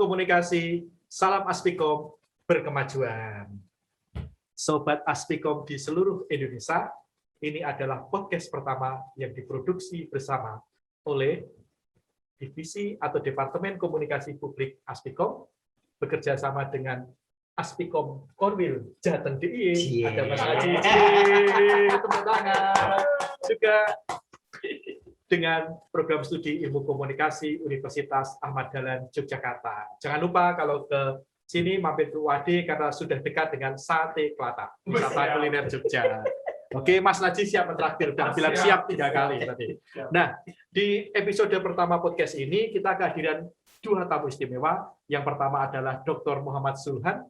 Komunikasi, salam Aspikom berkemajuan. Sobat Aspikom di seluruh Indonesia, ini adalah podcast pertama yang diproduksi bersama oleh Divisi atau Departemen Komunikasi Publik Aspikom, bekerja sama dengan Aspikom Korwil Jateng DIY. Ada Mas Haji, tepuk tangan. Juga dengan program studi ilmu komunikasi Universitas Ahmad Dahlan Yogyakarta. Jangan lupa kalau ke sini mampir ke UAD karena sudah dekat dengan Sate Kelata, wisata kuliner Jogja. Oke, Mas Najib siap mentraktir dan bilang siap 3 kali tadi. Nah, di episode pertama podcast ini kita kehadiran 2 tamu istimewa. Yang pertama adalah Dr. Muhammad Sulhan.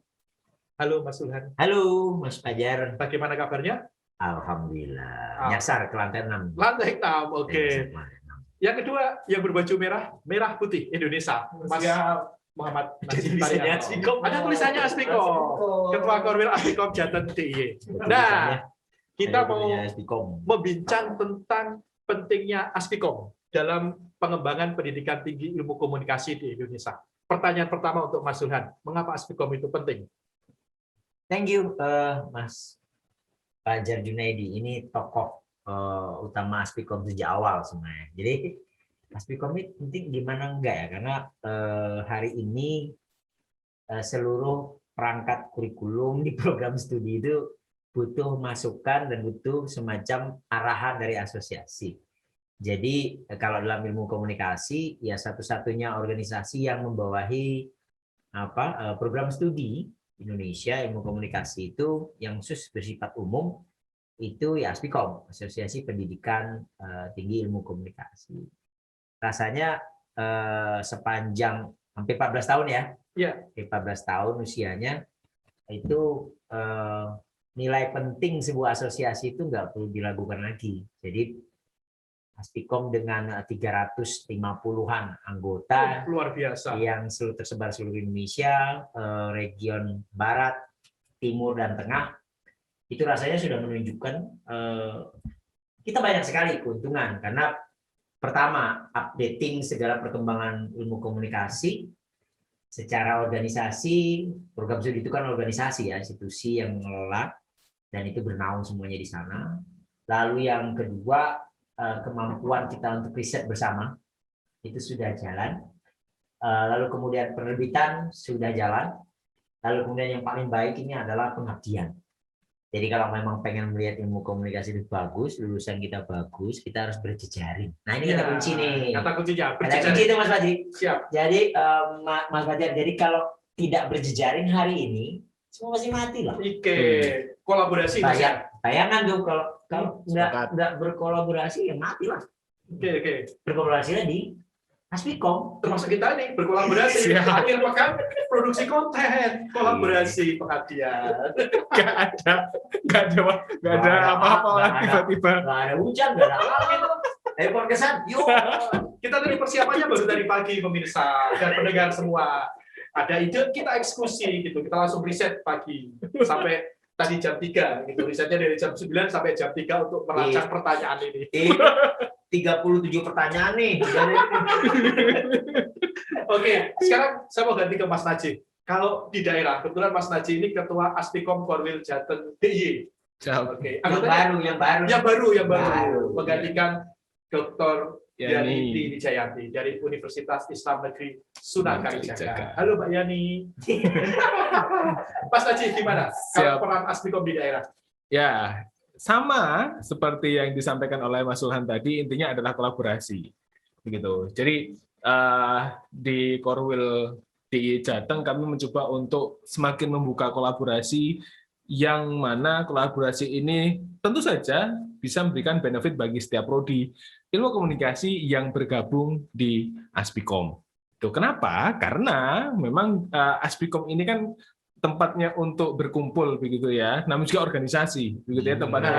Halo Mas Sulhan. Halo Mas Fajar. Bagaimana kabarnya? Alhamdulillah. Nyasar ke lantai 6. Lantai 6, oke. Yang kedua yang berbaju merah putih Indonesia. Mas Muhammad Najib Tarianto. Ada tulisannya Aspikom. Ketua Korwil Aspikom Jateng DIY. Nah, kita mau membincang tentang pentingnya Aspikom dalam pengembangan pendidikan tinggi ilmu komunikasi di Indonesia. Pertanyaan pertama untuk Mas Sulhan, mengapa Aspikom itu penting? Thank you, Mas Fajar Junaidi. Ini tokoh utama Aspikom sejak awal sebenarnya. Jadi Aspikom ini penting gimana enggak ya? Karena hari ini seluruh perangkat kurikulum di program studi itu butuh masukan dan butuh semacam arahan dari asosiasi. Jadi kalau dalam ilmu komunikasi ya satu-satunya organisasi yang membawahi program studi Indonesia ilmu komunikasi itu yang khusus bersifat umum itu ya Aspikom, Asosiasi Pendidikan Tinggi Ilmu Komunikasi. Rasanya sepanjang hampir 14 tahun ya. Iya. 14 tahun usianya itu nilai penting sebuah asosiasi itu nggak perlu diragukan lagi. Jadi Aspikom dengan 350-an anggota luar biasa yang tersebar seluruh Indonesia, region Barat, Timur dan Tengah, itu rasanya sudah menunjukkan kita banyak sekali keuntungan karena pertama updating segala perkembangan ilmu komunikasi secara organisasi. Program studi itu kan organisasi ya, institusi yang mengelola dan itu bernaung semuanya di sana. Lalu yang kedua, kemampuan kita untuk riset bersama itu sudah jalan. Lalu kemudian penerbitan sudah jalan. Lalu kemudian yang paling baik ini adalah pengabdian. Jadi kalau memang pengen melihat ilmu komunikasi itu bagus, lulusan kita bagus, kita harus berjejaring. Nah ini kata kunci nih. Kata kuncinya. Kata kunci itu Mas Fajar. Siap. Jadi Mas Fajar, jadi kalau tidak berjejaring hari ini, semua masih mati lah. Oke, kolaborasi. Bayangan tuh kalau nggak berkolaborasi ya mati lah. Oke. Berkolaborasinya di Aspikom. Termasuk kita nih berkolaborasi. Akhir pekan produksi konten, kolaborasi, pengabdian. Nggak ada apa-apa lah tiba-tiba. Nggak ada hujan, nggak ada angin. Telepon kesan, yuk. Kita tadi persiapannya baru dari pagi pemirsa dan pendengar semua. Ada ide kita eksekusi gitu, kita langsung riset pagi sampai tadi jam 3 gitu. Risetnya dari jam 9 sampai jam 3 untuk merancang pertanyaan ini. 37 pertanyaan nih. Oke, sekarang saya mau ganti ke Mas Najib. Kalau di daerah, kebetulan Mas Najib ini ketua Aspikom Korwil Jateng DIY. Oke, yang baru. Menggantikan Dr. Yani Wijayanti dari Universitas Islam Negeri Sunan Kalijaga. Halo Mbak Yani. Mas Najib gimana? Kalau peran Aspikom di daerah? Ya, sama seperti yang disampaikan oleh Mas Sulhan tadi, intinya adalah kolaborasi. Begitu. Jadi di Korwil DIY Jateng kami mencoba untuk semakin membuka kolaborasi yang mana kolaborasi ini tentu saja bisa memberikan benefit bagi setiap prodi ilmu komunikasi yang bergabung di Aspikom. Tuh, kenapa? Karena memang Aspikom ini kan tempatnya untuk berkumpul begitu ya, namun juga organisasi begitu ya tempatnya.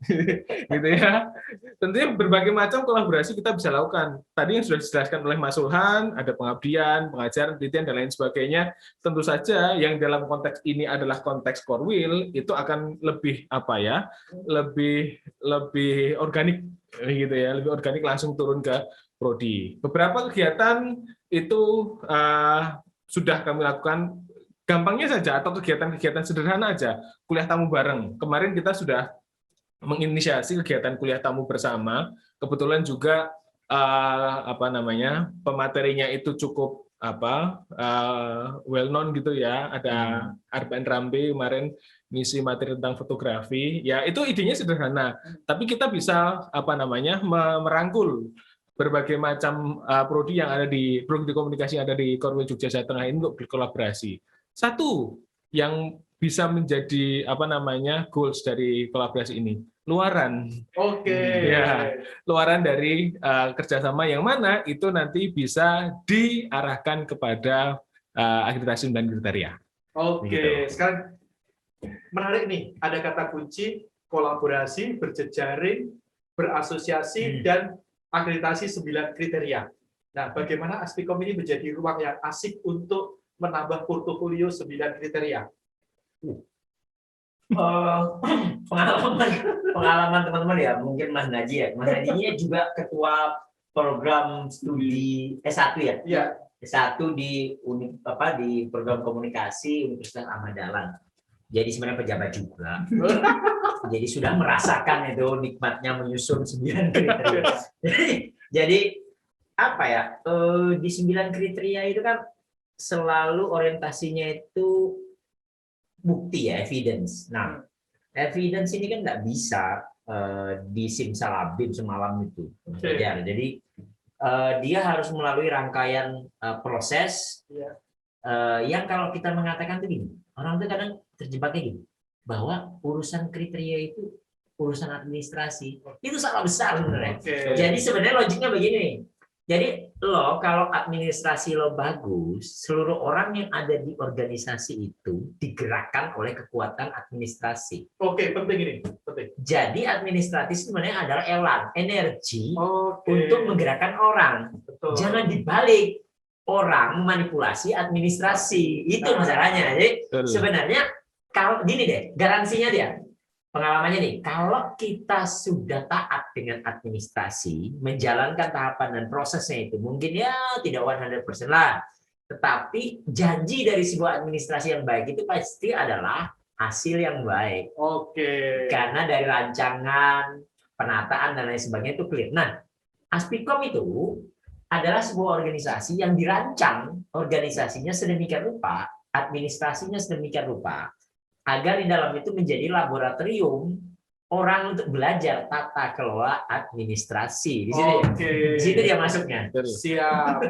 gitu ya. Tentunya berbagai macam kolaborasi kita bisa lakukan. Tadi yang sudah dijelaskan oleh Mas Sulhan, ada pengabdian, pengajaran, penelitian dan lain sebagainya. Tentu saja yang dalam konteks ini adalah konteks core will, itu akan lebih apa ya? Lebih organik gitu ya, lebih organik langsung turun ke prodi. Beberapa kegiatan itu sudah kami lakukan. Gampangnya saja atau kegiatan-kegiatan sederhana aja, kuliah tamu bareng. Kemarin kita sudah menginisiasi kegiatan kuliah tamu bersama. Kebetulan juga pematerinya itu cukup well known gitu ya. Ada Arben Rambe kemarin ngisi materi tentang fotografi. Ya itu idenya sederhana, tapi kita bisa merangkul berbagai macam prodi yang ada di prodi komunikasi yang ada di Korwil Jogja Jawa Tengah ini untuk berkolaborasi. Satu yang bisa menjadi goals dari kolaborasi ini, luaran. Oke. Ya, luaran dari kerjasama yang mana itu nanti bisa diarahkan kepada akreditasi dan kriteria. Oke, Gitu. sekarang menarik nih, ada kata kunci kolaborasi, berjejaring, berasosiasi, dan akreditasi 9 kriteria. Nah, bagaimana Aspikom ini menjadi ruang yang asik untuk menambah portofolio 9 kriteria? Pengalaman teman-teman ya, mungkin Mas Naji ya. Mas Naji ini juga ketua program studi S1 ya. Iya. S1 di di program komunikasi Universitas Ahmad Dahlan. Jadi sebenarnya pejabat juga. Jadi sudah merasakan itu nikmatnya menyusun 9 kriteria. Jadi di 9 kriteria itu kan selalu orientasinya itu bukti ya, evidence. Nah, evidence ini kan nggak bisa disimsalabim semalam itu. Jadi dia harus melalui rangkaian proses yang kalau kita mengatakan itu gini, orang itu kadang terjebaknya gini, bahwa urusan kriteria itu urusan administrasi. Itu salah besar sebenarnya. Jadi sebenarnya logiknya begini. Jadi kalau administrasi lo bagus, seluruh orang yang ada di organisasi itu digerakkan oleh kekuatan administrasi. Oke, penting ini, penting. Jadi administratif sebenarnya adalah elan, energi untuk menggerakkan orang. Betul. Jangan dibalik, orang memanipulasi administrasi. Itu masalahnya. Jadi sebenarnya kalau gini deh, garansinya dia. Pengalamannya nih, kalau kita sudah taat dengan administrasi, menjalankan tahapan dan prosesnya itu, mungkin ya tidak 100% lah. Tetapi janji dari sebuah administrasi yang baik itu pasti adalah hasil yang baik. Oke. Karena dari rancangan, penataan, dan lain sebagainya itu clear. Nah, Aspikom itu adalah sebuah organisasi yang dirancang, organisasinya sedemikian rupa, administrasinya sedemikian rupa, agar di dalam itu menjadi laboratorium orang untuk belajar tata kelola administrasi. Di situ dia masuknya. Siap.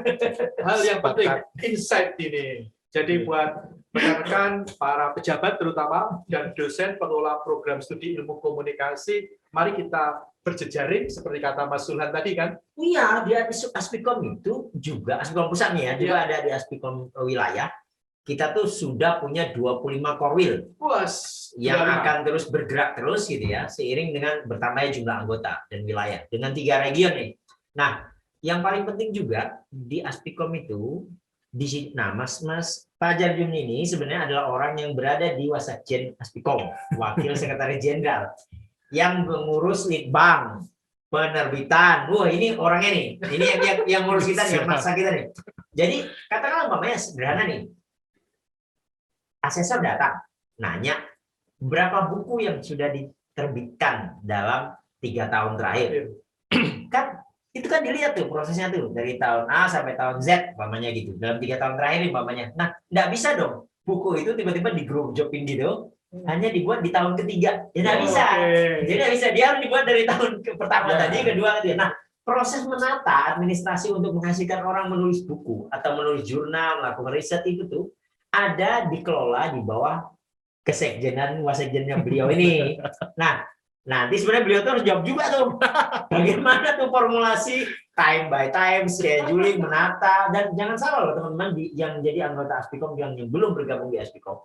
Hal yang penting, insight ini. Jadi buat rekan para pejabat terutama dan dosen pengelola program studi ilmu komunikasi, mari kita berjejaring seperti kata Mas Sulhan tadi kan? Iya, di Aspikom itu juga, Aspikom pusat nih ya, juga ada di Aspikom wilayah. Kita tuh sudah punya 25 korwil yang akan terus bergerak terus gitu ya, seiring dengan bertambahnya jumlah anggota dan wilayah dengan 3 region nih. Nah, yang paling penting juga di Aspikom itu, Mas Fajar Jun ini sebenarnya adalah orang yang berada di Wasakjen Aspikom, wakil sekretaris jenderal, yang mengurus litbang, penerbitan. Wah, ini orangnya nih, ini yang ngurus kita nih, yang maksa kita nih. Jadi katakanlah umpamanya sederhana nih. Asesor datang, nanya berapa buku yang sudah diterbitkan dalam 3 tahun terakhir. Kan itu kan dilihat tuh prosesnya tuh dari tahun A sampai tahun Z, umpamanya gitu. Dalam 3 tahun terakhir umpamanya. Nah, nggak bisa dong buku itu tiba-tiba di-groupjopin gitu, hanya dibuat di tahun ketiga. Ya nggak bisa. Jadi nggak bisa. Dia harus dibuat dari tahun pertama tadi, kedua tadi. Nah, proses menata administrasi untuk menghasilkan orang menulis buku atau menulis jurnal, melakukan riset itu tuh ada dikelola di bawah kesekjenan wasekjennya beliau ini. Nah, nanti sebenarnya beliau tuh harus jawab juga tuh bagaimana tuh formulasi time by time, scheduling, menata, dan jangan salah loh teman-teman yang jadi anggota Aspikom yang belum bergabung di Aspikom.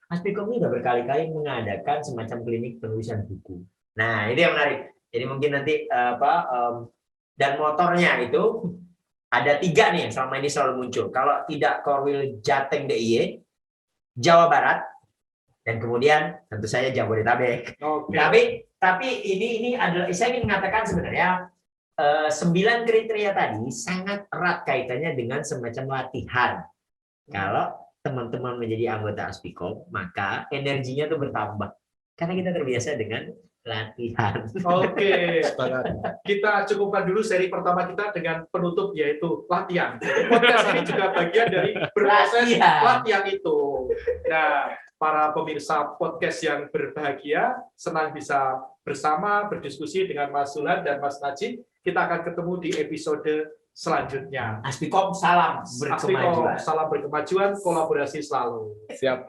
Aspikom ini udah berkali-kali mengadakan semacam klinik penulisan buku. Nah, itu yang menarik. Jadi mungkin nanti dan motornya itu ada 3 nih yang selama ini selalu muncul. Kalau tidak Korwil Jateng DIY, Jawa Barat, dan kemudian tentu saja Jabodetabek. Tapi ini adalah saya ingin mengatakan sebenarnya 9 kriteria tadi sangat erat kaitannya dengan semacam latihan. Kalau teman-teman menjadi anggota Aspikom, maka energinya tuh bertambah. Karena kita terbiasa dengan latihan. Oke, kita cukupkan dulu seri pertama kita dengan penutup yaitu latihan. Podcast ini juga bagian dari proses latihan itu. Nah, para pemirsa podcast yang berbahagia, senang bisa bersama berdiskusi dengan Mas Suhan dan Mas Najib. Kita akan ketemu di episode selanjutnya. Aspikom salam berkemajuan. Aspikom salam berkemajuan, kolaborasi selalu. Siap.